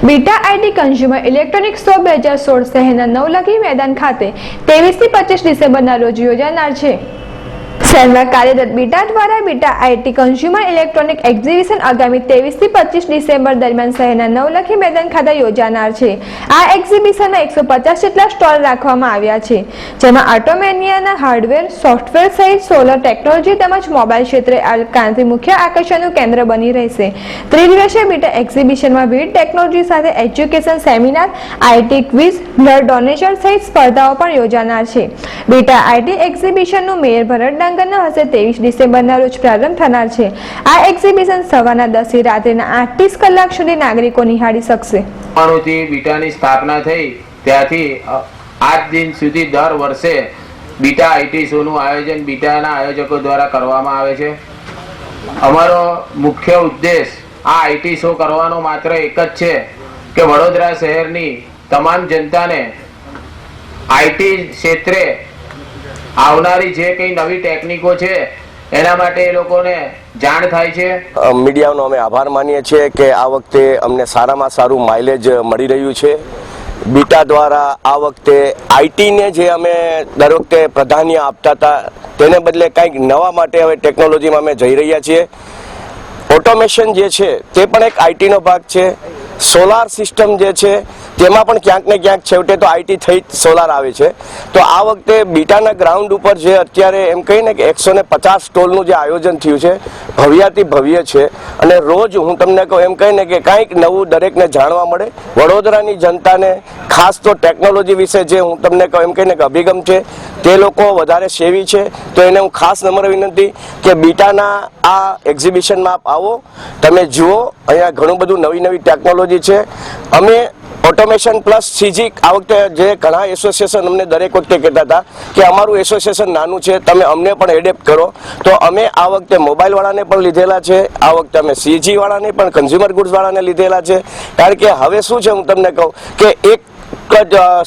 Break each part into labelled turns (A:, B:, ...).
A: Beta IT consumer electronic show 2016 શહેરના નવલખી મેદાન ખાતે 23 થી 25 ડિસેમ્બરના રોજ યોજાનાર છે। શહેરમાં કાર્યરત બીટા દ્વારા beta IT consumer electronic exhibition આગામી 23 થી 25 ડિસેમ્બર દરમિયાન શહેરના નવલખી મેદાન ખાતે યોજાનાર છે। આ એક્ઝિબિશનમાં 150 જેટલા સ્ટોલ રાખવામાં આવ્યા છે, જેમાં ઓટોમેનિયાના હાર્ડવેર, સોફ્ટવેર સહિત સોલર ટેકનોલોજી તેમજ મોબાઈલ ક્ષેત્રે ક્રાંતિ મુખ્ય આકર્ષણનું કેન્દ્ર બની રહેશે। ત્રિદિવસીય બીટા એક્ઝિબિશનમાં વિવિધ ટેકનોલોજી સાથે education seminar, IT quiz, blood donation સહિત સ્પર્ધાઓ પણ યોજાનાર છે। બીટા આઈટી એક્ઝિબિશનનું મેયર ભરત ડાંગરના હસ્તે 23 ડિસેમ્બરના રોજ પ્રારંભ થનાર છે। આ એક્ઝિબિશન સવારના 10 થી રાત્રિના 8:30 કલાક સુધી નાગરિકો નિહાળી શકશે।
B: બીટાની સ્થાપના થઈ ત્યાંથી આજ દિન સુધી દર વર્ષે બીટા આઈટી શોનું આયોજન બીટાના આયોજકો દ્વારા કરવામાં આવે છે। અમારો મુખ્ય ઉદ્દેશ આ આઈટી શો કરવાનો માત્ર એક જ છે કે વડોદરા શહેરની તમામ જનતાને આઈટી ક્ષેત્રે આવનારી જે કઈ નવી ટેકનિકો છે એના માટે એ લોકોને જાણ થાય છે।
C: મીડિયાનો અમે આભાર માનીએ છીએ કે આ વખતે અમને સારામાં સારું માઇલેજ મળી રહ્યું છે। બીટા દ્વારા આ વખતે આઈટીને જે અમે દર વખતે પ્રાધાન્ય આપતા હતા તેને બદલે કંઈક નવા માટે હવે ટેકનોલોજીમાં અમે જઈ રહ્યા છીએ। ઓટોમેશન જે છે તે પણ એક આઈટીનો ભાગ છે। સોલાર સિસ્ટમ જે છે તેમાં પણ ક્યાંક ને ક્યાંક છેવટે તો આઈટી થઈ સોલાર આવે છે। તો આ વખતે બીટાના ગ્રાઉન્ડ ઉપર જે અત્યારે એમ કહીને કે 150 સ્ટોલનું જે આયોજન થયું છે ભવ્યાથી ભવ્ય છે અને રોજ હું તમને કહું એમ કહીને કે કંઈક નવું દરેકને જાણવા મળે। વડોદરાની જનતાને ખાસ તો ટેકનોલોજી વિશે જે હું તમને કહું એમ કહીને કે અભિગમ છે તે લોકો વધારે સેવી છે, તો એને હું ખાસ નમ્ર વિનંતી કે બીટાના આ એક્ઝિબિશનમાં આપ આવો, તમે જુઓ, અહીંયા ઘણું બધું નવી નવી ટેકનોલોજી છે। અમે ઓટોમેશન પ્લસ સીજી આ વખતે જે ઘણા એસોસિએશન અમને દરેક વખતે કહેતા હતા કે અમારું એસોસિએશન નાનું છે, તમે અમને પણ એડેપ્ટ કરો, તો અમે આ વખતે મોબાઈલ વાળાને પણ લીધેલા છે, આ વખતે અમે સીજી વાળાને પણ કન્ઝ્યુમર ગુડ્સ વાળાને લીધેલા છે। કારણ કે હવે શું છે હું તમને કહું કે એક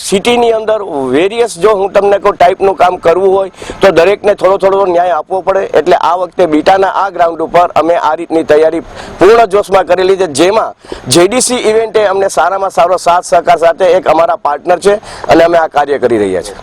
C: સિટીની અંદર વેરિયસ જો હું તમને કહું ટાઈપનું કામ કરવું હોય તો દરેકને થોડો થોડો ન્યાય આપવો પડે। એટલે આ વખતે બીટાના આ ગ્રાઉન્ડ ઉપર અમે આ રીતની તૈયારી પૂર્ણ જોશમાં કરેલી છે, જેમાં જેડીસી ઇવેન્ટે અમને સારામાં સારો સાથ સહકાર સાથે એક અમારા પાર્ટનર છે અને અમે આ કાર્ય કરી રહ્યા છીએ।